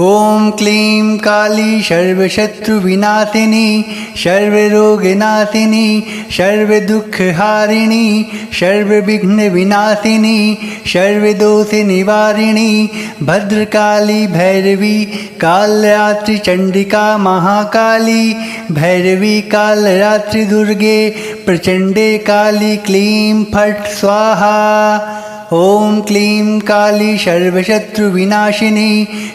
ओम क्लीं काली सर्वशत्रुविनाशिनी सर्वरोगनाशिनी सर्वदुःखहारिणी सर्वविघ्नविनाशिनी सर्वदोषनिवारिणी भद्रकाली भैरवी कालरात्रि चंडिका महाकाली भैरवी कालरात्रि दुर्गे प्रचंडे काली क्लीं फट् स्वाहा। ओम क्लीं काली सर्वशत्रुविनाशिनी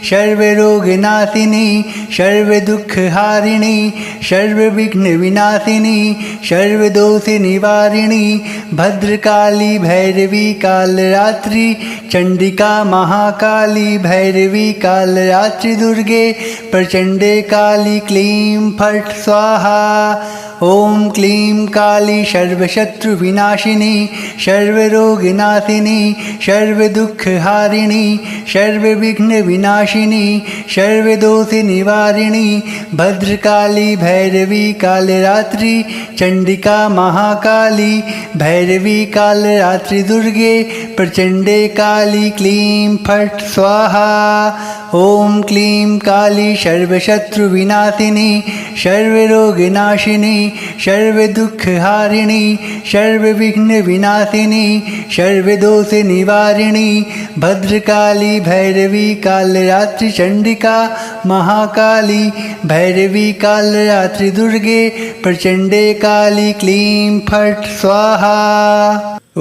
सर्वरोगनाशिनी सर्वदुःखहारिणी सर्वविघ्नविनाशिनी सर्वदोषनिवारिणी भद्रकाली भैरवी कालरात्रि चंडिका महाकाली भैरवी कालरात्रि दुर्गे प्रचंडे काली क्लीं फट् स्वाहा। ओम क्लीं काली सर्वशत्रुविनाशिनी सर्वरोगनाशिनी सर्वदुःखहारिणी सर्वविघ्नविनाशिनी सर्वदोषनिवारिणी भद्रकाली भैरवी कालरात्रि चंडिका महाकाली भैरवी कालरात्रि दुर्गे प्रचंडे काली क्लीं फट् स्वाहा। ओम क्लीं काली सर्वशत्रुविनाशिनी सर्वरोगनाशिनी सर्वदुःखहारिणी सर्वविघ्नविनाशिनी सर्वदोषनिवारिणी भद्रकाली भैरवी कालरात्रि चंडिका महाकाली भैरवी कालरात्रि दुर्गे प्रचंडे काली क्लीं फट् स्वाहा।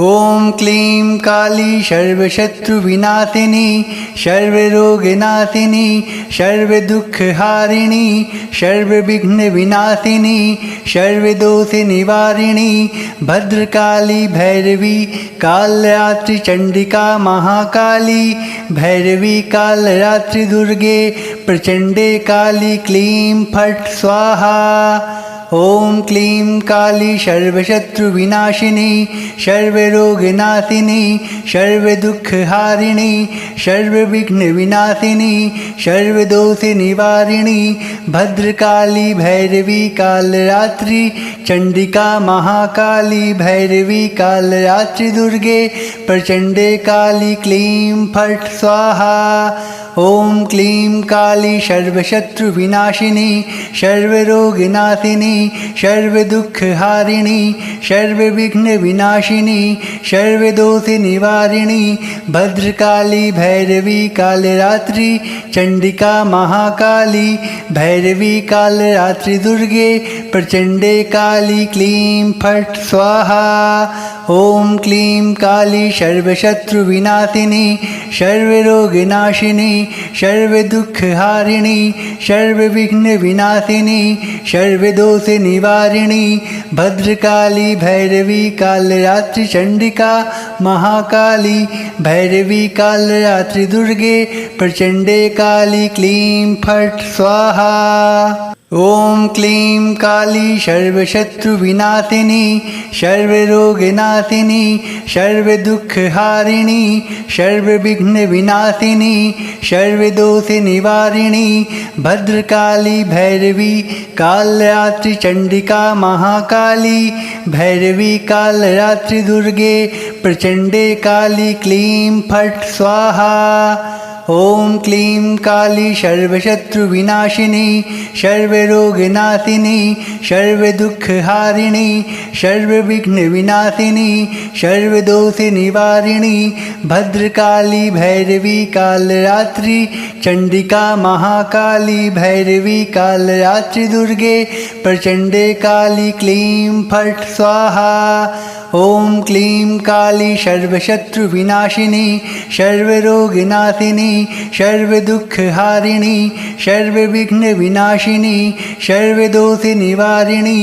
ओम क्लीं काली सर्वशत्रुविनाशिनी सर्वरोगनाशिनी सर्वदुःखहारिणी सर्वविघ्नविनाशिनी सर्वदोषनिवारिणी भद्रकाली भैरवी कालरात्रि चंडिका महाकाली भैरवी कालरात्रि दुर्गे प्रचंडे काली क्लीं फट् स्वाहा। ओम क्लीं काली सर्वशत्रुविनाशिनी सर्वरोगनाशिनी सर्वदुःखहारिणी सर्वविघ्नविनाशिनी सर्वदोषनिवारिणी भद्रकाली भैरवी कालरात्रि चंडिका महाकाली भैरवी कालरात्रि दुर्गे प्रचंडे काली क्लीं फट् स्वाहा। ओम क्लीं काली सर्वशत्रुविनाशिनी सर्वरोगनाशिनी सर्वदुःखहारिणी सर्वविघ्नविनाशिनी सर्वदोषनिवारिणी भद्रकाली भैरवी कालरात्रि चंडिका महाकाली भैरवी कालरात्रि दुर्गे प्रचंडे काली क्लीं फट् स्वाहा। ओम क्लीं काली सर्वशत्रुविनाशिनी सर्वरोगनाशिनी सर्वदुःखहारिणी सर्वविघ्नविनाशिनी सर्वदोषनिवारिणी भद्रकाली भैरवी कालरात्रि चंडिका महाकाली भैरवी कालरात्रि दुर्गे प्रचंडे काली क्लीं फट् स्वाहा। ओम क्लीं काली सर्वशत्रुविनाशिनी सर्वरोगनाशिनी सर्वदुःखहारिणी सर्वविघ्नविनाशिनी सर्वदोषनिवारिणी भद्रकाली भैरवी कालरात्रि चंडिका महाकाली भैरवी कालरात्रि दुर्गे प्रचंडे काली क्लीं फट् स्वाहा। ओम क्लीं काली सर्वशत्रुविनाशिनी सर्वरोगनाशिनी सर्वदुःखहारिणी सर्वविघ्नविनाशिनी सर्वदोषनिवारिणी भद्रकाली भैरवी कालरात्रि चंडिका महाकाली भैरवी कालरात्रि दुर्गे प्रचंडे काली क्लीं फट् स्वाहा। ओम क्लीं काली सर्वशत्रुविनाशिनी सर्वरोगनाशिनी सर्वदुःखहारिणी सर्वविघ्नविनाशिनी सर्वदोषनिवारिणी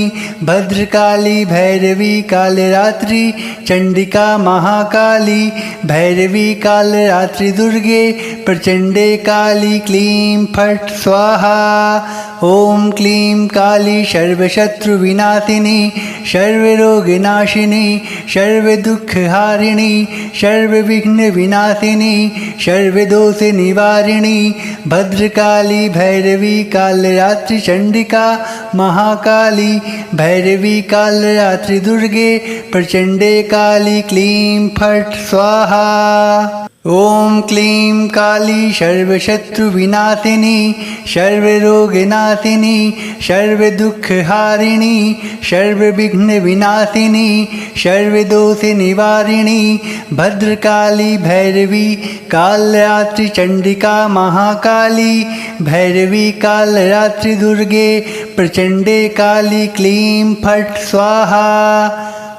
भद्रकाली भैरवी कालरात्रि चंडिका महाकाली भैरवी कालरात्रि दुर्गे प्रचंडे काली क्लीं फट् स्वाहा। ओम क्लीं काली सर्वशत्रुविनाशिनी सर्वरोगनाशिनी सर्वदुःखहारिणी सर्वविघ्नविनाशिनी सर्वदोषनिवारिणी भद्रकाली भैरवी कालरात्रि चंडिका महाकाली भैरवी कालरात्रि दुर्गे प्रचंडे काली क्लीं फट् स्वाहा। ॐ क्लीं काली सर्वशत्रुविनाशिनी सर्वरोगनाशिनी सर्वदुःखहारिणी सर्वविघ्नविनाशिनी सर्वदोषनिवारिणी भद्रकाली भैरवी कालरात्रि चंडिका महाकाली भैरवी कालरात्रि दुर्गे प्रचंडे काली क्लीं फट् स्वाहा।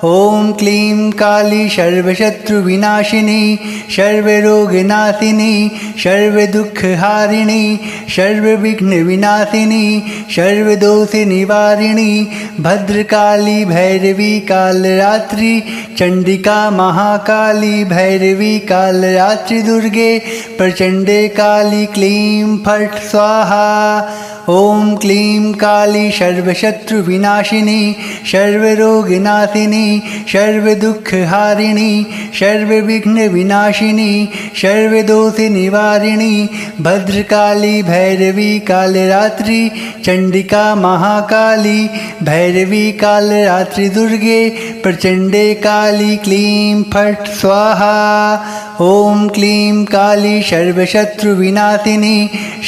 ॐ क्लीं काली सर्वशत्रुविनाशिनी सर्वरोगनाशिनी सर्वदुःखहारिणी सर्वविघ्नविनाशिनी सर्वदोषनिवारिणी भद्रकाली भैरवी कालरात्रि चंडिका महाकाली भैरवी कालरात्रि दुर्गे प्रचंडे काली क्लीं फट् स्वाहा। ॐ क्लीं काली सर्वशत्रुविनाशिनी सर्वरोगनाशिनी सर्वदुःखहारिणी सर्वविघ्नविनाशिनी सर्वदोषनिवारिणी भद्रकाली भैरवी कालरात्रि चंडिका महाकाली भैरवी कालरात्रि दुर्गे प्रचंडे काली क्लीं फट् स्वाहा। ॐ क्लीं काली सर्वशत्रुविनाशिनी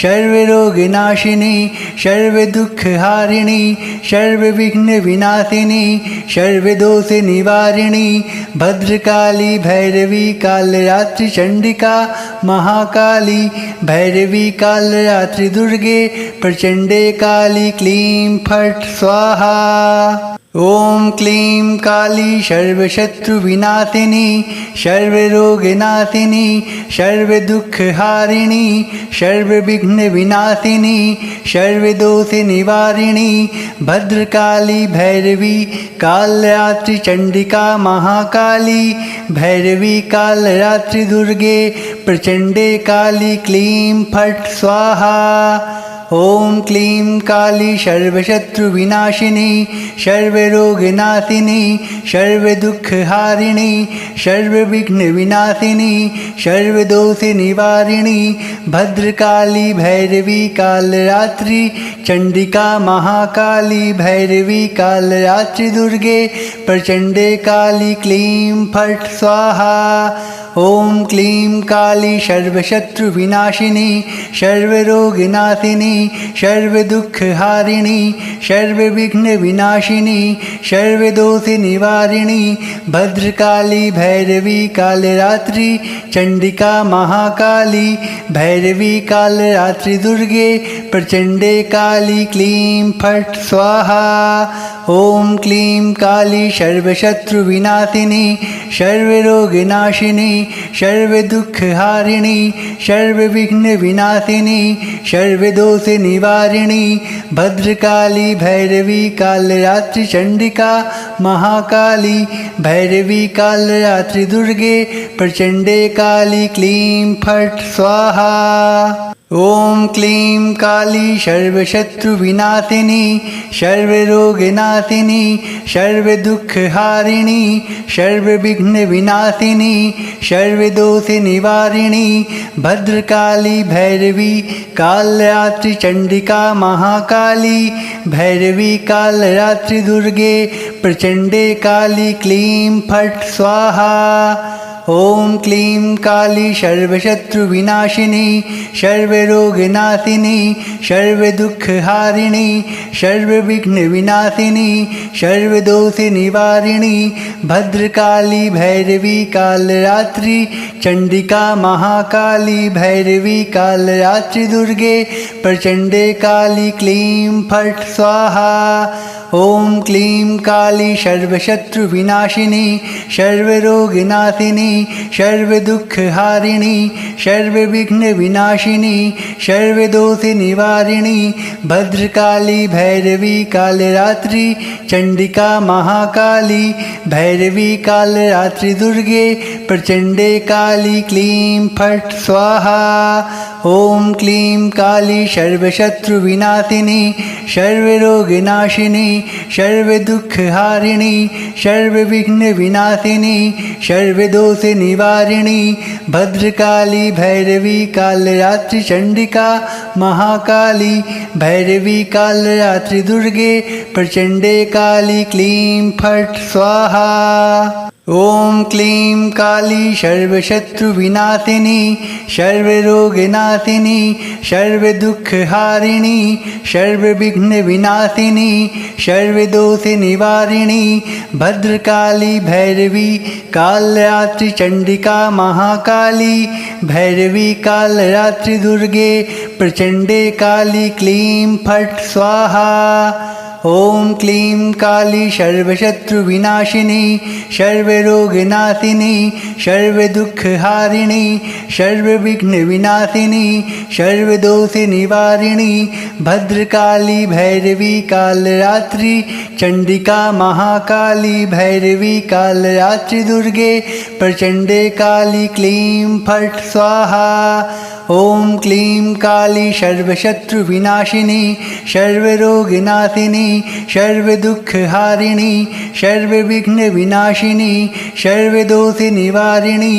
सर्वरोगनाशिनी सर्वदुःखहारिणी सर्वविघ्नविनाशिनी सर्वदोषनिवारिणी भद्रकाली भैरवी कालरात्रि चंडिका महाकाली भैरवी कालरात्रि दुर्गे प्रचंडे काली क्लीं फट् स्वाहा। ॐ क्लीं काली सर्वशत्रुविनाशिनी सर्वरोगनाशिनी सर्वदुःखहारिणी सर्वविघ्नविनाशिनी सर्वदोषनिवारिणी भद्रकाली भैरवी कालरात्रि चंडिका महाकाली भैरवी कालरात्रि दुर्गे प्रचंडे काली क्लीं फट् स्वाहा। ॐ क्लीं काली सर्वशत्रुविनाशिनी सर्वरोगनाशिनी सर्वदुःखहारिणी सर्वविघ्नविनाशिनी सर्वदोषनिवारिणी भद्रकाली भैरवी कालरात्रि चंडिका महाकाली भैरवी कालरात्रि दुर्गे प्रचंडे काली क्लीं फट् स्वाहा। ॐ क्लीं काली सर्वशत्रुविनाशिनी सर्वरोगनाशिनी सर्वदुःखहारिणी सर्वविघ्नविनाशिनी सर्वदोषनिवारिणी भद्रकाली भैरवी कालरात्रि चंडिका महाकाली भैरवी कालरात्रि दुर्गे प्रचंडे काली क्लीं फट् स्वाहा। ॐ क्लीं काली सर्वशत्रुविनाशिनी सर्वरोगनाशिनी सर्वदुःखहारिणी सर्वविघ्नविनाशिनी सर्वदोषनिवारिणी भद्रकाली भैरवी कालरात्रि चंडिका महाकाली भैरवी कालरात्रि दुर्गे प्रचंडे काली क्लीं फट् स्वाहा। ॐ क्लीं काली सर्वशत्रुविनाशिनी सर्वरोगनाशिनी सर्वदुःखहारिणी सर्वविघ्नविनाशिनी सर्वदोषनिवारिणी भद्रकाली भैरवी कालरात्रि चंडिका महाकाली भैरवी कालरात्रि दुर्गे प्रचंडे काली क्लीं फट् स्वाहा। ॐ क्लीं काली सर्वशत्रुविनाशिनी सर्वरोगनाशिनी सर्वदुःखहारिणी सर्वविघ्नविनाशिनी सर्वदोषनिवारिणी भद्रकाली भैरवी कालरात्रि चंडिका महाकाली भैरवी कालरात्रि दुर्गे प्रचंडे काली क्लीं फट् स्वाहा। ॐ क्लीं काली सर्वशत्रुविनाशिनी सर्वरोगनाशिनी सर्वदुःखहारिणी सर्वविघ्नविनाशिनी सर्वदोषनिवारिणी भद्रकाली भैरवी कालरात्रि चंडिका महाकाली भैरवी कालरात्रि दुर्गे प्रचंडे काली क्लीं फट् स्वाहा। ॐ क्लीं काली सर्वशत्रुविनाशिनी सर्वरोगनाशिनी सर्वदुःखहारिणी सर्वविघ्नविनाशिनी सर्वदोषनिवारिणी भद्रकाली भैरवी कालरात्रि चंडिका महाकाली भैरवी कालरात्रि दुर्गे प्रचंडे काली क्लीं फट् स्वाहा। ॐ क्लीं काली सर्वशत्रुविनाशिनी सर्वरोगनाशिनी सर्वदुःखहारिणी सर्वविघ्नविनाशिनी सर्वदोषनिवारिणी भद्रकाली भैरवी कालरात्रि चंडिका महाकाली भैरवी कालरात्रि दुर्गे प्रचंडे काली क्लीं फट् स्वाहा। ॐ क्लीं काली सर्वशत्रुविनाशिनी सर्वरोगनाशिनी सर्वदुःखहारिणी सर्वविघ्नविनाशिनी सर्वदोषनिवारिणी भद्रकाली भैरवी कालरात्रि चंडिका महाकाली भैरवी कालरात्रि दुर्गे प्रचंडे काली क्लीं फट् स्वाहा। ॐ क्लीं काली सर्वशत्रुविनाशिनी सर्वरोगनाशिनी सर्वदुःखहारिणी सर्वविघ्नविनाशिनी सर्वदोषनिवारिणी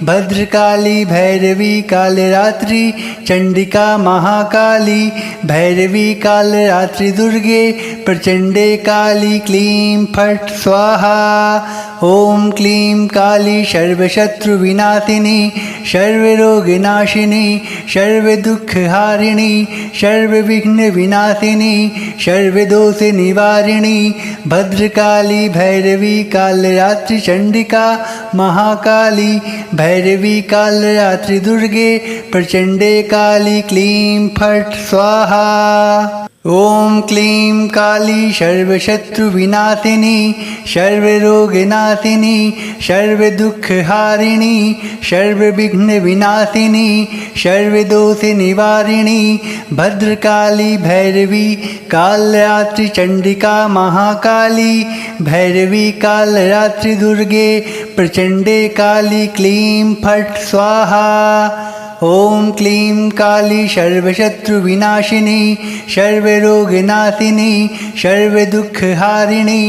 भद्रकाली भैरवी कालरात्रि चंडिका महाकाली भैरवी कालरात्रि दुर्गे प्रचंडे काली क्लीं फट् स्वाहा। ॐ क्लीं काली सर्वशत्रुविनाशिनी सर्वरोगनाशिनी सर्वदुःखहारिणी सर्वविघ्नविनाशिनी सर्वदोषनिवारिणी भद्रकाली भैरवी कालरात्रि चंडिका महाकाली भैरवी कालरात्रि दुर्गे प्रचंडे काली क्लीं फट् स्वाहा। ॐ क्लीं काली सर्वशत्रुविनाशिनी सर्वरोगनाशिनी सर्वदुःखहारिणी सर्वविघ्नविनाशिनी सर्वदोषनिवारिणी भद्रकाली भैरवी कालरात्रि चंडिका महाकाली भैरवी कालरात्रि दुर्गे प्रचंडे काली क्लीं फट् स्वाहा। ॐ क्लीं काली सर्वशत्रुविनाशिनी सर्वरोगनाशिनी सर्वदुःखहारिणी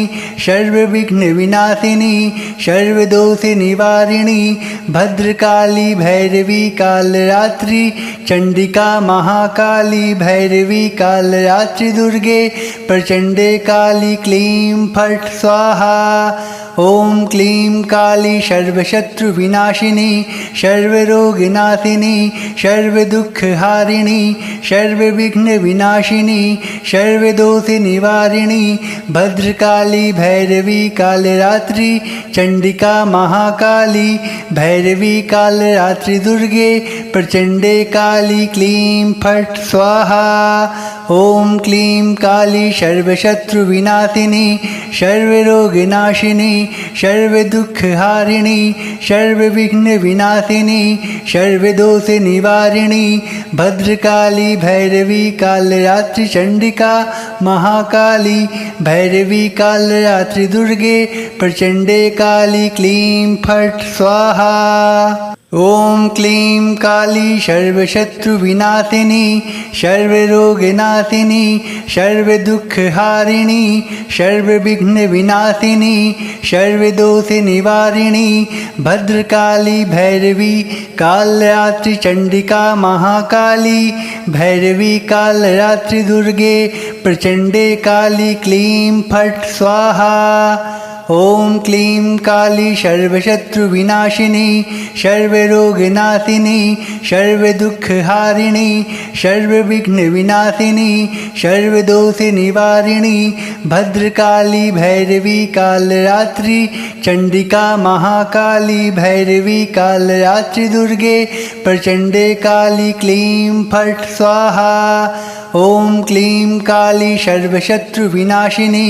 सर्वविघ्नविनाशिनी सर्वदोषनिवारिणी भद्रकाली भैरवी कालरात्रि चंडिका महाकाली भैरवी कालरात्रि दुर्गे प्रचंडे काली क्लीं फट् स्वाहा। ॐ क्लीं काली सर्वशत्रुविनाशिनी सर्वरोगनाशिनी सर्वदुःखहारिणी सर्वविघ्नविनाशिनी सर्वदोषनिवारिणी भद्रकाली भैरवी कालरात्रि चंडिका महाकाली भैरवी कालरात्रि दुर्गे प्रचंडे काली क्लीं फट् स्वाहा। ॐ क्लीं काली सर्वशत्रुविनाशिनी सर्वरोगनाशिनी सर्वदुःखहारिणी सर्वविघ्नविनाशिनी सर्वदोषनिवारिणी भद्रकाली भैरवी कालरात्रि चंडिका महाकाली भैरवी कालरात्रि दुर्गे प्रचंडे काली क्लीं फट् स्वाहा। ॐ क्लीं काली सर्वशत्रुविनाशिनी सर्वरोगनाशिनी सर्वदुःखहारिणी सर्वविघ्नविनाशिनी सर्वदोषनिवारिणी भद्रकाली भैरवी कालरात्रि चंडिका महाकाली भैरवी कालरात्रि दुर्गे प्रचंडे काली क्लीं फट् स्वाहा। ॐ क्लीं काली सर्वशत्रुविनाशिनी सर्वरोगनाशिनी सर्वदुःखहारिणी सर्वविघ्नविनाशिनी सर्वदोषनिवारिणी भद्रकाली भैरवी कालरात्रि चंडिका महाकाली भैरवी कालरात्रि दुर्गे प्रचंडे काली क्लीं फट् स्वाहा। ॐ क्लीं काली सर्वशत्रुविनाशिनी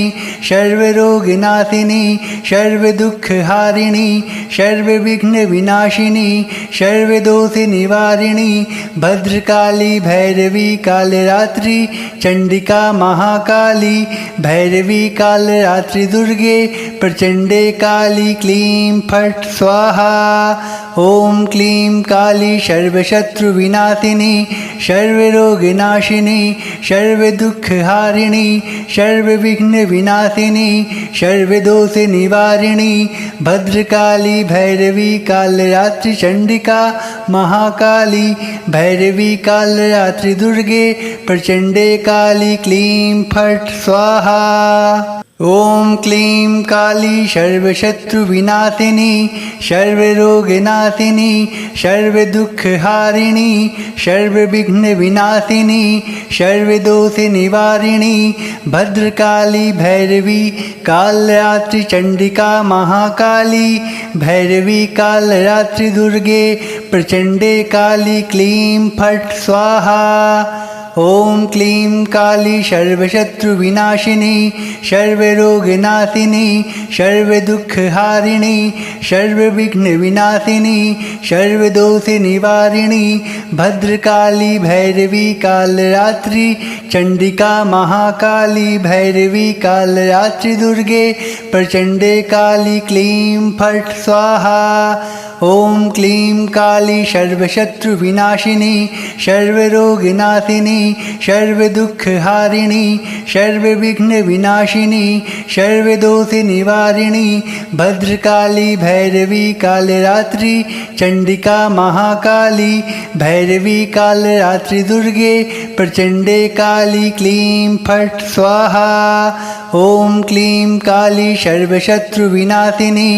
सर्वरोगनाशिनी सर्वदुःखहारिणी सर्वविघ्नविनाशिनी सर्वदोषनिवारिणी भद्रकाली भैरवी कालरात्रि चंडिका महाकाली भैरवी कालरात्रि दुर्गे प्रचंडे काली क्लीं फट् स्वाहा। ॐ क्लीं काली सर्वशत्रुविनाशिनी सर्वरोगनाशिनी सर्वदुःखहारिणी सर्वविघ्नविनाशिनी सर्वदोषनिवारिणी भद्रकाली भैरवी कालरात्रि चंडिका महाकाली भैरवी कालरात्रि दुर्गे प्रचंडे काली क्लीं फट् स्वाहा। ॐ क्लीं काली सर्वशत्रुविनाशिनी सर्वरोगनाशिनी सर्वदुःखहारिणी सर्वविघ्नविनाशिनी सर्वदोषनिवारिणी भद्रकाली भैरवी कालरात्रि चंडिका महाकाली भैरवी कालरात्रि दुर्गे प्रचंडे काली क्लीं फट् स्वाहा। ॐ क्लीं काली सर्वशत्रुविनाशिनी सर्वरोगनाशिनी सर्वदुःखहारिणी सर्वविघ्नविनाशिनी सर्वदोषनिवारिणी भद्रकाली भैरवी कालरात्रि चंडिका महाकाली भैरवी कालरात्रि दुर्गे प्रचंडे काली क्लीं फट् स्वाहा। ॐ क्लीं काली सर्वशत्रुविनाशिनी सर्वरोगनाशिनी सर्वदुःखहारिणी सर्वविघ्नविनाशिनी सर्वदोषनिवारिणी भद्रकाली भैरवी कालरात्रि चंडिका महाकाली भैरवी कालरात्रि दुर्गे प्रचंडे काली क्लीं फट् स्वाहा। ॐ क्लीं काली सर्वशत्रुविनाशिनी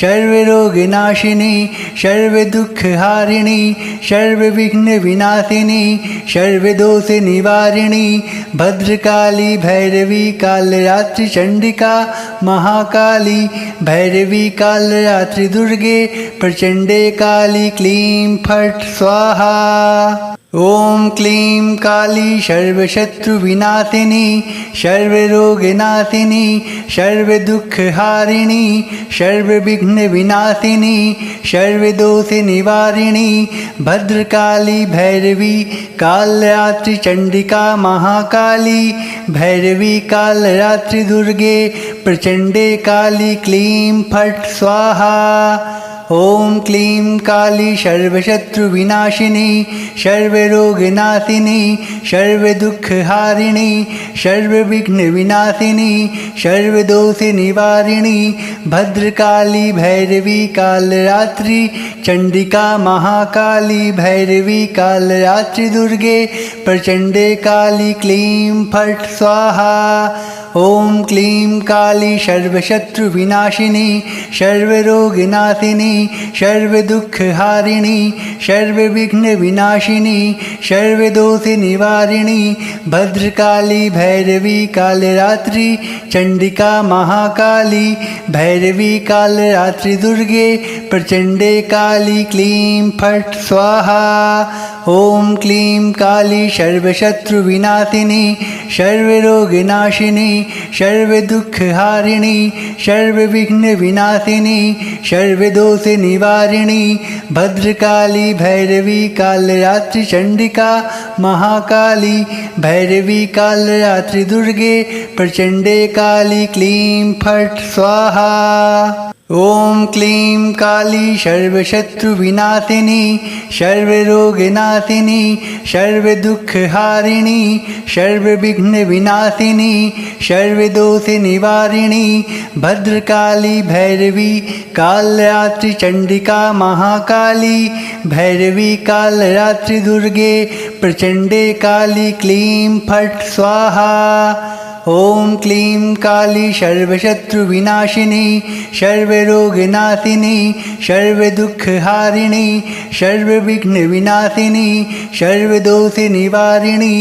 सर्वरोगनाशिनी सर्वदुःखहारिणी सर्वविघ्नविनाशिनी सर्वदोषनिवारिणी भद्रकाली भैरवी कालरात्रि चंडिका महाकाली भैरवी कालरात्रि दुर्गे प्रचंडे काली क्लीं फट् स्वाहा। ॐ क्लीं काली सर्वशत्रुविनाशिनी सर्वरोगनाशिनी सर्वदुःखहारिणी सर्वविघ्नविनाशिनी सर्वदोषनिवारिणी भद्रकाली भैरवी कालरात्रि चंडिका महाकाली भैरवी कालरात्रि दुर्गे प्रचंडे काली क्लीं फट् स्वाहा। ॐ क्लीं काली सर्वशत्रुविनाशिनी सर्वरोगनाशिनी सर्वदुःखहारिणी सर्वविघ्नविनाशिनी सर्वदोषनिवारिणी भद्रकाली भैरवी कालरात्रि चंडिका महाकाली भैरवी कालरात्रि दुर्गे प्रचंडे काली क्लीं फट् स्वाहा। ॐ क्लीं काली सर्वशत्रुविनाशिनी सर्वरोगनाशिनी सर्वदुःखहारिणी सर्वविघ्नविनाशिनी सर्वदोषनिवारिणी भद्रकाली भैरवी कालरात्रि चंडिका महाकाली भैरवी कालरात्रि दुर्गे प्रचंडे काली क्लीं फट् स्वाहा। ॐ क्लीं काली सर्वशत्रुविनाशिनी सर्वरोगनाशिनी सर्वदुःखहारिणी सर्वविघ्नविनाशिनी सर्वदोषनिवारिणी भद्रकाली भैरवी कालरात्रि चंडिका महाकाली भैरवी कालरात्रि दुर्गे प्रचंडे काली क्लीं फट् स्वाहा। ॐ क्लीं काली सर्वशत्रुविनाशिनी सर्वरोगनाशिनी सर्वदुःखहारिणी सर्वविघ्नविनाशिनी सर्वदोषनिवारिणी भद्रकाली भैरवी कालरात्रि चंडिका महाकाली भैरवी कालरात्रि दुर्गे प्रचंडे काली क्लीं फट् स्वाहा। ॐ क्लीं काली सर्वशत्रुविनाशिनी सर्वरोगनाशिनी सर्वदुःखहारिणी सर्वविघ्नविनाशिनी सर्वदोषनिवारिणी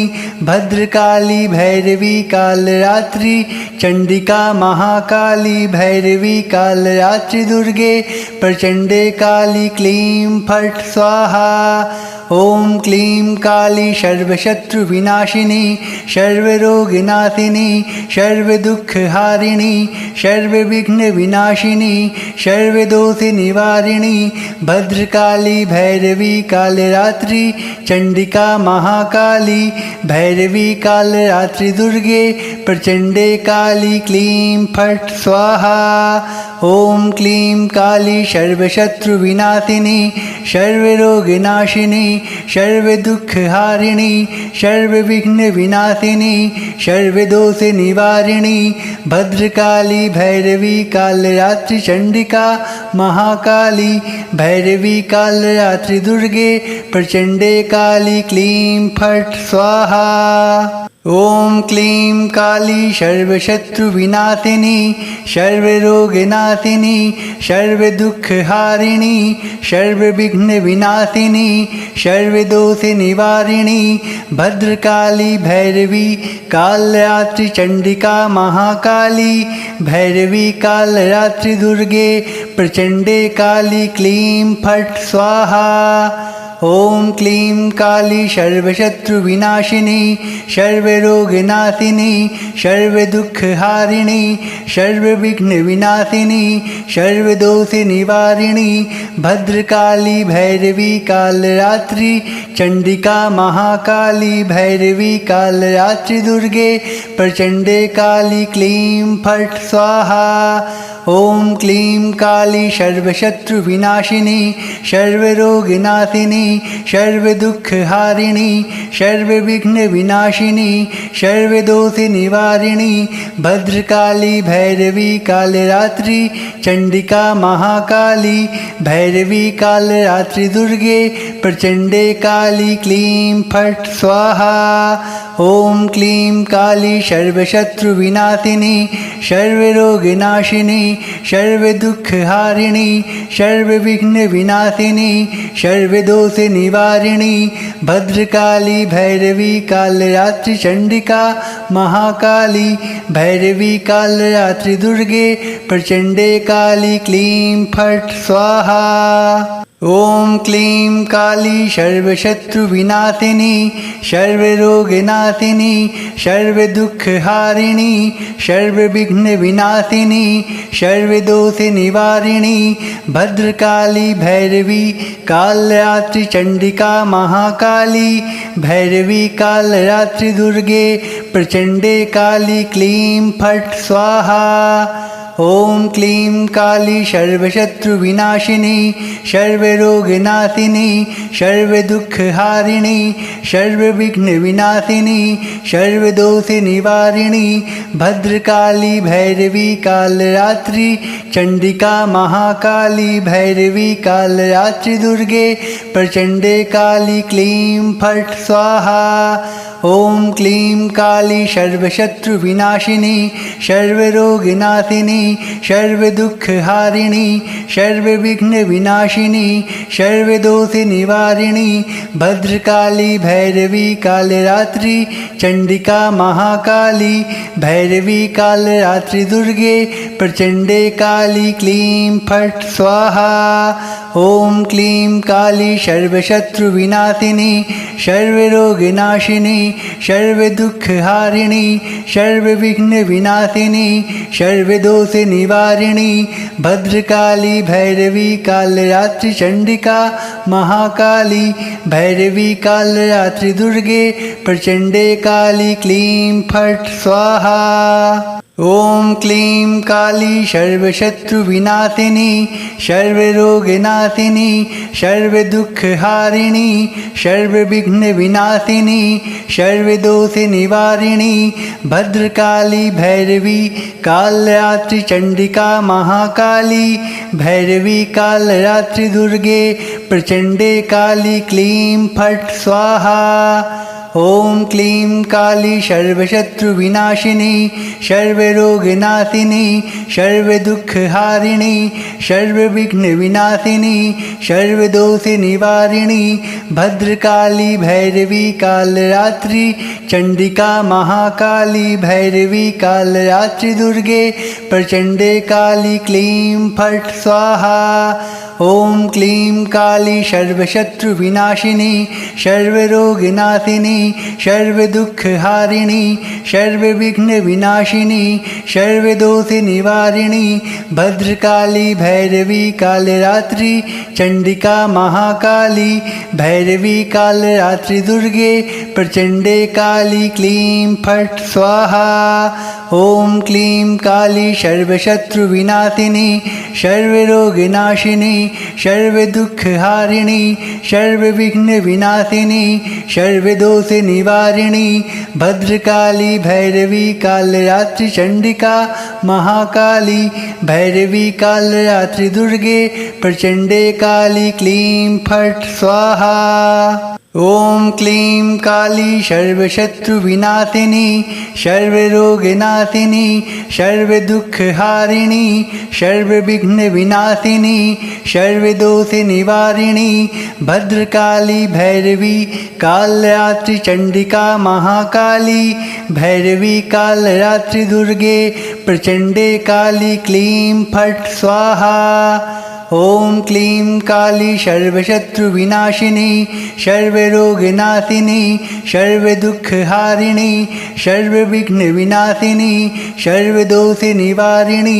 भद्रकाली भैरवी कालरात्रि चंडिका महाकाली भैरवी कालरात्रि दुर्गे प्रचंडे काली क्लीं फट् स्वाहा। ॐ क्लीं काली सर्वशत्रुविनाशिनी सर्वरोगनाशिनी सर्वदुःखहारिणी सर्वविघ्नविनाशिनी सर्वदोषनिवारिणी भद्रकाली भैरवी कालरात्रि चंडिका महाकाली भैरवी कालरात्रि दुर्गे प्रचंडे काली क्लीं फट् स्वाहा। ॐ क्लीं काली सर्वशत्रुविनाशिनी सर्वरोगनाशिनी सर्वदुःखहारिणी सर्वविघ्नविनाशिनी सर्वदोषनिवारिणी भद्रकाली भैरवी कालरात्रि चंडिका महाकाली भैरवी कालरात्रि दुर्गे प्रचंडे काली क्लीं फट् स्वाहा। ॐ क्लीं काली सर्वशत्रुविनाशिनी सर्वरोगनाशिनी सर्वदुःखहारिणी सर्वविघ्नविनाशिनी सर्वदोषनिवारिणी भद्रकाली भैरवी कालरात्रि चंडिका महाकाली भैरवी कालरात्रि दुर्गे प्रचंडे काली क्लीं फट् स्वाहा। ॐ क्लीं काली सर्वशत्रुविनाशिनी सर्वरोगनाशिनी सर्वदुःखहारिणी सर्वविघ्नविनाशिनी सर्वदोषनिवारिणी भद्रकाली भैरवी कालरात्रि चंडिका महाकाली भैरवी कालरात्रि दुर्गे प्रचंडे काली क्लीं फट् स्वाहा। ॐ क्लीं काली सर्वशत्रुविनाशिनी सर्वरोगनाशिनी सर्वदुःखहारिणी सर्वविघ्नविनाशिनी सर्वदोषनिवारिणी भद्रकाली भैरवी कालरात्रि चंडिका महाकाली भैरवी कालरात्रि दुर्गे प्रचंडे काली क्लीं फट् स्वाहा। ॐ क्लीं काली सर्वशत्रुविनाशिनी सर्वरोगनाशिनी सर्वदुःखहारिणी सर्वविघ्नविनाशिनी सर्वदोषनिवारिणी भद्रकाली भैरवी कालरात्रि चंडिका महाकाली भैरवी कालरात्रि दुर्गे प्रचंडे काली क्लीं फट् स्वाहा। ॐ क्लीं काली सर्वशत्रुविनाशिनी सर्वरोगनाशिनी सर्वदुःखहारिणी सर्वविघ्नविनाशिनी सर्वदोषनिवारिणी भद्रकाली भैरवी कालरात्रि चंडिका महाकाली भैरवी कालरात्रि दुर्गे प्रचंडे काली क्लीं फट् स्वाहा। ॐ क्लीं काली सर्वशत्रुविनाशिनी सर्वरोगनाशिनी सर्वदुःखहारिणी सर्वविघ्नविनाशिनी सर्वदोषनिवारिणी भद्रकाली भैरवी कालरात्रि चंडिका महाकाली भैरवी कालरात्रि दुर्गे प्रचंडे काली क्लीं फट् स्वाहा। ॐ क्लीं काली सर्वशत्रुविनाशिनी सर्वरोगनाशिनी सर्वदुःखहारिणी सर्वविघ्नविनाशिनी सर्वदोषनिवारिणी भद्रकाली भैरवी कालरात्रि चंडिका महाकाली भैरवी कालरात्रि दुर्गे प्रचंडे काली क्लीं फट् स्वाहा। ॐ क्लीं काली सर्वशत्रुविनाशिनी सर्वरोगनाशिनी सर्वदुःखहारिणी सर्वविघ्नविनाशिनी सर्वदोषनिवारिणी भद्रकाली भैरवी कालरात्रि चंडिका महाकाली भैरवी कालरात्रि दुर्गे प्रचंडे काली क्लीं फट् स्वाहा। ॐ क्लीं काली सर्वशत्रुविनाशिनी सर्वरोगनाशिनी सर्वदुःखहारिणी सर्वविघ्नविनाशिनी सर्वदोषनिवारिणी भद्रकाली भैरवी कालरात्रि चंडिका महाकाली भैरवी कालरात्रि दुर्गे प्रचंडे काली क्लीं फट् स्वाहा। ॐ क्लीं काली सर्वशत्रुविनाशिनी सर्वरोगनाशिनी सर्वदुःखहारिणी सर्वविघ्नविनाशिनी सर्वदोषनिवारिणी भद्रकाली भैरवी कालरात्रि चंडिका महाकाली भैरवी कालरात्रि दुर्गे प्रचंडे काली क्लीं फट् स्वाहा। ॐ क्लीं काली सर्वशत्रुविनाशिनी सर्वरोगनाशिनी सर्वदुःखहारिणी सर्वविघ्नविनाशिनी सर्वदोषनिवारिणी भद्रकाली भैरवी कालरात्रि चंडिका महाकाली भैरवी कालरात्रि दुर्गे प्रचंडे काली क्लीं फट् स्वाहा। ॐ क्लीं काली सर्वशत्रुविनाशिनी सर्वरोगनाशिनी सर्वदुःखहारिणी सर्वविघ्नविनाशिनी सर्वदोषनिवारिणी भद्रकाली भैरवी कालरात्रि चंडिका महाकाली भैरवी कालरात्रि दुर्गे प्रचंडे काली क्लीं फट् स्वाहा। ॐ क्लीं काली सर्वशत्रुविनाशिनी सर्वरोगनाशिनी सर्वदुःखहारिणी सर्वविघ्नविनाशिनी सर्वदोषनिवारिणी भद्रकाली भैरवी कालरात्रि चंडिका महाकाली भैरवी कालरात्रि दुर्गे प्रचंडे काली क्लीं फट् स्वाहा। ॐ क्लीं काली सर्वशत्रुविनाशिनी सर्वरोगनाशिनी सर्वदुःखहारिणी सर्वविघ्नविनाशिनी सर्वदोषनिवारिणी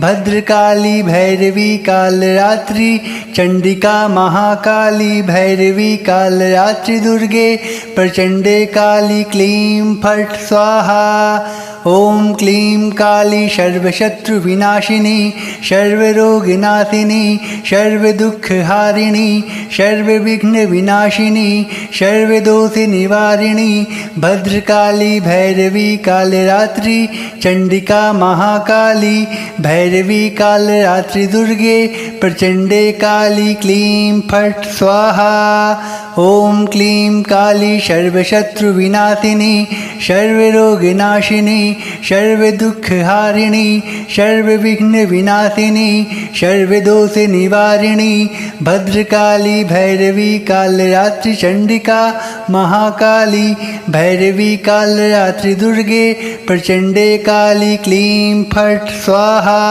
भद्रकाली भैरवी कालरात्रि चंडिका महाकाली भैरवी कालरात्रि दुर्गे प्रचंडे काली क्लीं फट् स्वाहा। ॐ क्लीं काली सर्वशत्रुविनाशिनी सर्वरोगनाशिनी सर्वदुःखहारिणी सर्वविघ्नविनाशिनी सर्वदोषनिवारिणी भद्रकाली भैरवी कालरात्रि चंडिका महाकाली भैरवी कालरात्रि दुर्गे प्रचंडे काली क्लीं फट् स्वाहा। ॐ क्लीं काली सर्वशत्रुविनाशिनी सर्वरोगनाशिनी सर्वदुःखहारिणी सर्वविघ्नविनाशिनी सर्वदोषनिवारिणी भद्रकाली भैरवी कालरात्रि चंडिका महाकाली भैरवी कालरात्रि दुर्गे प्रचंडे काली क्लीं फट् स्वाहा।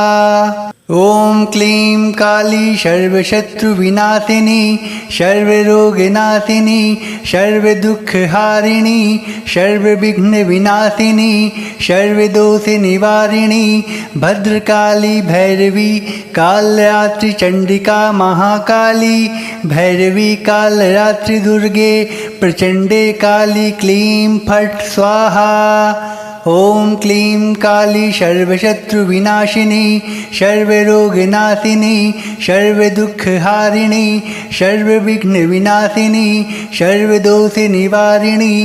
ॐ क्लीं काली सर्वशत्रुविनाशिनी सर्वरोगनाशिनी सर्वदुःखहारिणी सर्वविघ्नविनाशिनी सर्वदोषनिवारिणी भद्रकाली भैरवी कालरात्रि चंडिका महाकाली भैरवी कालरात्रि दुर्गे प्रचंडे काली क्लीं फट् स्वाहा। ॐ क्लीं काली सर्वशत्रुविनाशिनी सर्वरोगनाशिनी सर्वदुःखहारिणी सर्वविघ्नविनाशिनी सर्वदोषनिवारिणी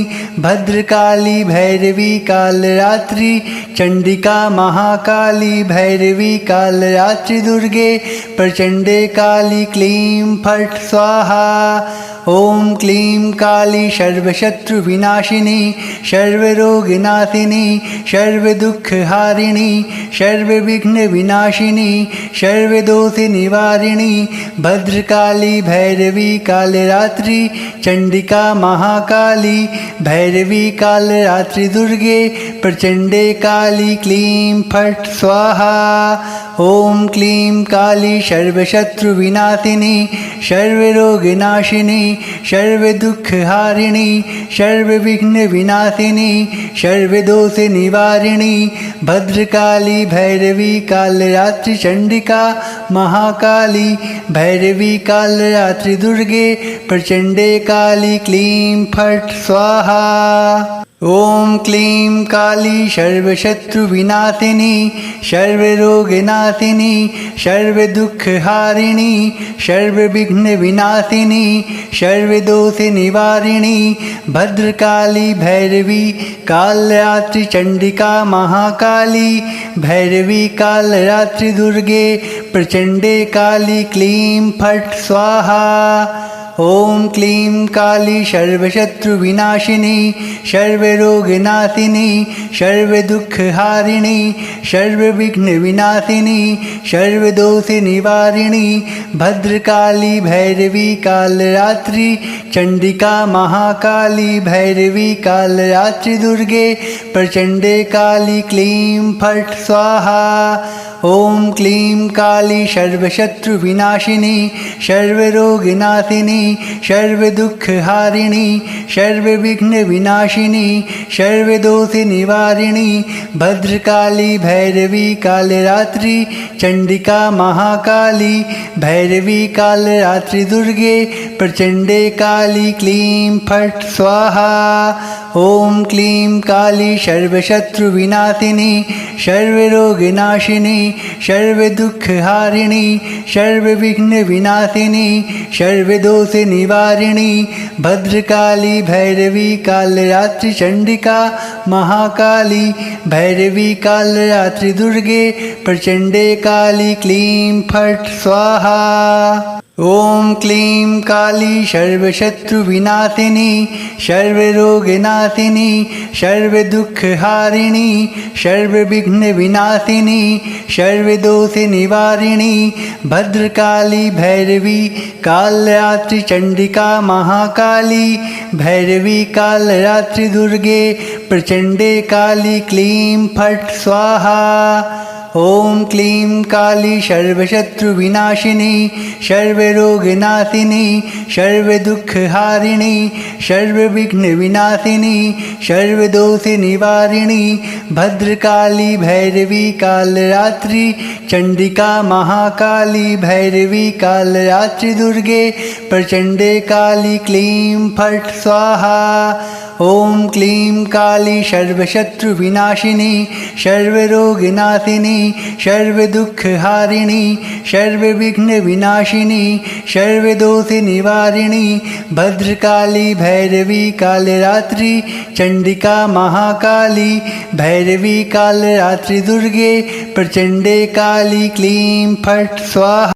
भद्रकाली भैरवी कालरात्रि चंडिका महाकाली भैरवी कालरात्रि दुर्गे प्रचंडे काली क्लीं फट् स्वाहा। ॐ क्लीं काली सर्वशत्रुविनाशिनी सर्वरोगनाशिनी सर्वदुःखहारिणी सर्वविघ्नविनाशिनी सर्वदोषनिवारिणी भद्रकाली भैरवी कालरात्रि चंडिका महाकाली भैरवी कालरात्रि दुर्गे प्रचंडे काली क्लीं फट् स्वाहा। ॐ क्लीं काली सर्वशत्रुविनाशिनी सर्वरोगनाशिनी सर्वदुःखहारिणी सर्वविघ्नविनाशिनी सर्वदोषनिवारिणी भद्रकाली भैरवी कालरात्रि चंडिका महाकाली भैरवी कालरात्रि दुर्गे प्रचंडे काली क्लीं फट् स्वाहा। ॐ क्लीं काली सर्वशत्रुविनाशिनी सर्वरोगनाशिनी सर्वदुःखहारिणी सर्वविघ्नविनाशिनी सर्वदोषनिवारिणी भद्रकाली भैरवी कालरात्रि चंडिका महाकाली भैरवी कालरात्रि दुर्गे प्रचंडे काली क्लीं फट् स्वाहा। ॐ क्लीं काली सर्वशत्रुविनाशिनी सर्वरोगनाशिनी सर्वदुःखहारिणी सर्वविघ्नविनाशिनी सर्वदोषनिवारिणी भद्रकाली भैरवी कालरात्रि चंडिका महाकाली भैरवी कालरात्रि दुर्गे प्रचंडे काली क्लीं फट् स्वाहा। ॐ क्लीं काली सर्वशत्रुविनाशिनी सर्वरोगनाशिनी सर्वदुःखहारिणी सर्वविघ्नविनाशिनी सर्वदोषनिवारिणी भद्रकाली भैरवी कालरात्रि चंडिका महाकाली भैरवी कालरात्रि दुर्गे प्रचंडे काली क्लीं फट् स्वाहा। ॐ क्लीं काली सर्वशत्रुविनाशिनी सर्वरोगनाशिनी सर्वदुःखहारिणी सर्वविघ्नविनाशिनी सर्वदोषनिवारिणी भद्रकाली भैरवी कालरात्रि चंडिका महाकाली भैरवी कालरात्रि दुर्गे प्रचंडे काली क्लीं फट् स्वाहा। ॐ क्लीं काली सर्वशत्रुविनाशिनी सर्वरोगनाशिनी सर्वदुःखहारिणी सर्वविघ्नविनाशिनी सर्वदोषनिवारिणी भद्रकाली भैरवी कालरात्रि चण्डिका महाकाली भैरवी कालरात्रि दुर्गे प्रचण्डे काली क्लीं फट् स्वाहा। ॐ क्लीं काली सर्वशत्रुविनाशिनी सर्वरोगनाशिनी सर्वदुःखहारिणी सर्वविघ्नविनाशिनी सर्वदोषनिवारिणी भद्रकाली भैरवी कालरात्रि चण्डिका महाकाली भैरवी कालरात्रि दुर्गे प्रचण्डे काली क्लीं फट् स्वाहा। ॐ क्लीं काली सर्वशत्रुविनाशिनी सर्वरोगनाशिनी सर्वदुःखहारिणी सर्वविघ्नविनाशिनी सर्वदोषनिवारिणी भद्रकाली भैरवी कालरात्रि चण्डिका महाकाली भैरवी कालरात्रि दुर्गे प्रचण्डे काली क्लीं फट् स्वाहा।